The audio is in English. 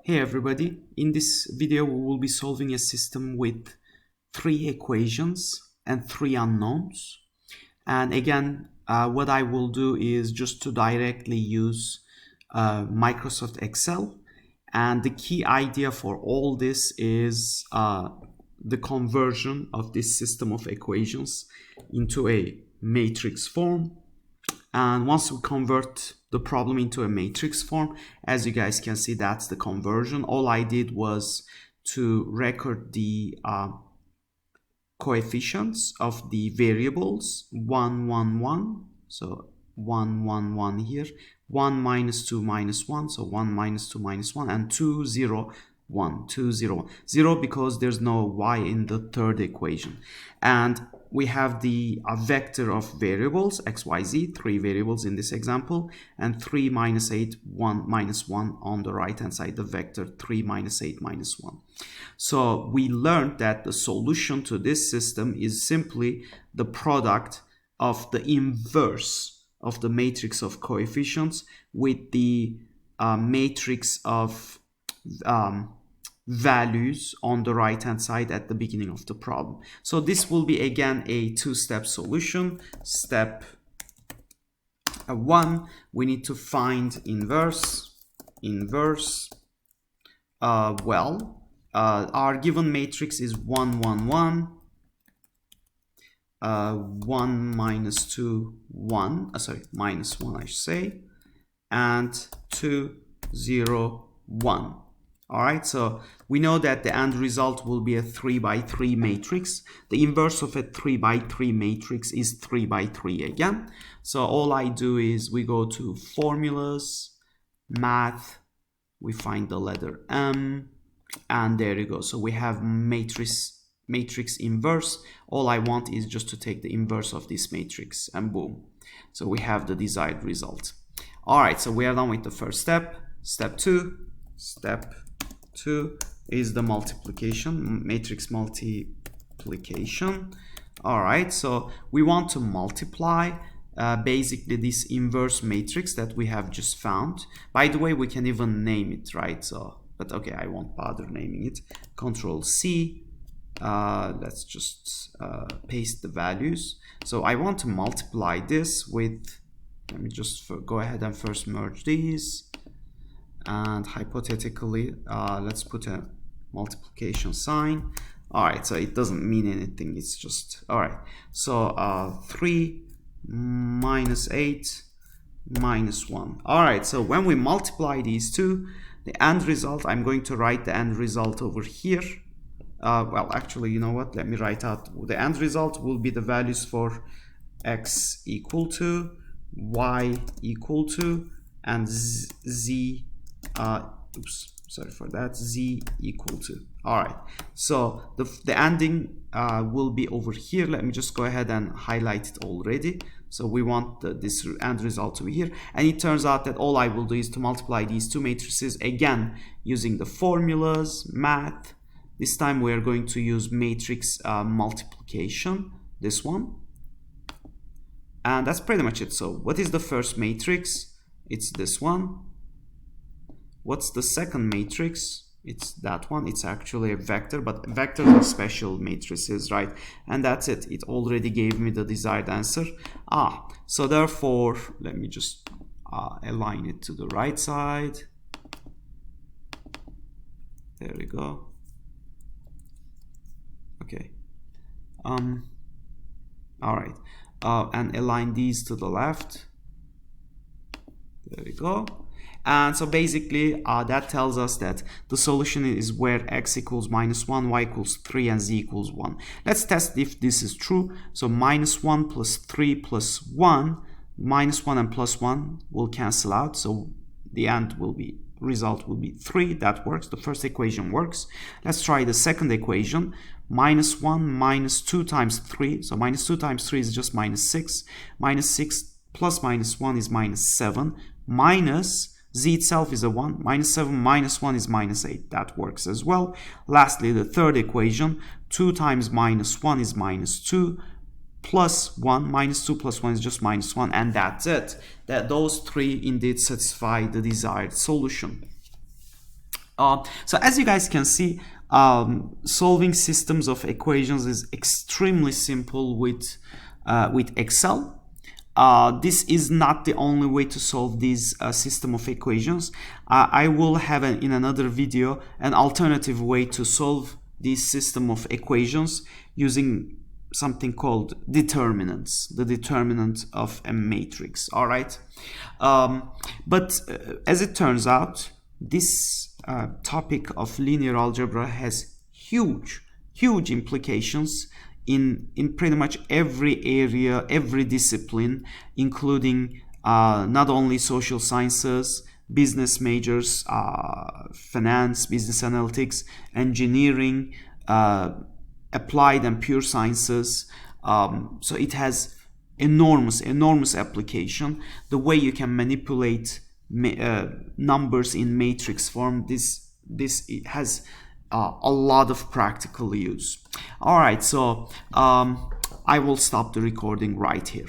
Hey everybody, in this video we will be solving a system with 3 equations and 3 unknowns. And again, what I will do is just to directly use Microsoft Excel. And the key idea for all this is the conversion of this system of equations into a matrix form. And once we convert the problem into a matrix form, as you guys can see, that's the conversion. All I did was to record the coefficients of the variables 1, 1, 1. So 1, 1, 1 here, 1 minus 2 minus 1. So 1 minus 2 minus 1, and 2, 0, 1, 2, 0, 0 because there's no y in the third equation. And we have the vector of variables x, y, z, 3 variables in this example, and 3 minus 8, 1 minus 1 on the right hand side, the vector 3 minus 8 minus 1. So we learned that the solution to this system is simply the product of the inverse of the matrix of coefficients with the matrix of values on the right hand side at the beginning of the problem. So this will be again a two-step solution. Step 1, we need to find inverse. Our given matrix is 1, 1, 1, 1 minus 2, 1, minus 1 I should say, and 2, 0, 1. All right, so we know that the end result will be a 3 by 3 matrix. The inverse of a 3 by 3 matrix is 3 by 3 again. So all I do is we go to formulas, math, we find the letter M, and there you go. So we have matrix inverse. All I want is just to take the inverse of this matrix, and boom. So we have the desired result. All right, so we are done with the first step. Step 2 is the multiplication, matrix multiplication. All right, so we want to multiply basically this inverse matrix that we have just found. By the way, we can even name it, right? So, but okay, I won't bother naming it. Control C. Let's just paste the values. So I want to multiply this with, let me just go ahead and first merge these. And hypothetically, let's put a multiplication sign. All right, so it doesn't mean anything. It's just, all right. So 3 minus 8 minus 1. All right, so when we multiply these two, the end result, I'm going to write the end result over here. Well, actually, you know what? Let me write out the end result will be the values for x equal to, y equal to, and z z equal to. All right, so the ending will be over here. Let me just go ahead and highlight it already. So we want this end result to be here, and it turns out that all I will do is to multiply these two matrices again using the formulas, math. This time we are going to use matrix multiplication, this one, and that's pretty much it. So what is the first matrix? It's this one. What's the second matrix? It's that one. It's actually a vector, but vectors are special matrices, right? And that's it. It already gave me the desired answer. So therefore, let me just align it to the right side. There we go. Okay. All right. And align these to the left. There we go. And so basically that tells us that the solution is where x equals minus 1, y equals 3, and z equals 1. Let's test if this is true. So minus 1 plus 3 plus 1, minus 1 and plus 1 will cancel out. So the result will be 3. That works. The first equation works. Let's try the second equation. Minus 1 minus 2 times 3. So minus 2 times 3 is just minus 6. Minus 6 plus minus 1 is minus 7. Minus z itself is a 1. Minus 7 minus 1 is minus 8. That works as well. Lastly, the third equation. 2 times minus 1 is minus 2. Plus 1. Minus 2 plus 1 is just minus 1. And that's it. Those three indeed satisfy the desired solution. So as you guys can see, solving systems of equations is extremely simple with Excel. This is not the only way to solve this system of equations. I will have in another video an alternative way to solve this system of equations using something called determinants, the determinant of a matrix. All right, but as it turns out, this topic of linear algebra has huge implications in pretty much every area, every discipline, including not only social sciences, business majors, finance, business analytics, engineering, applied and pure sciences. So it has enormous application. The way you can manipulate numbers in matrix form, this has a lot of practical use. All right, so I will stop the recording right here.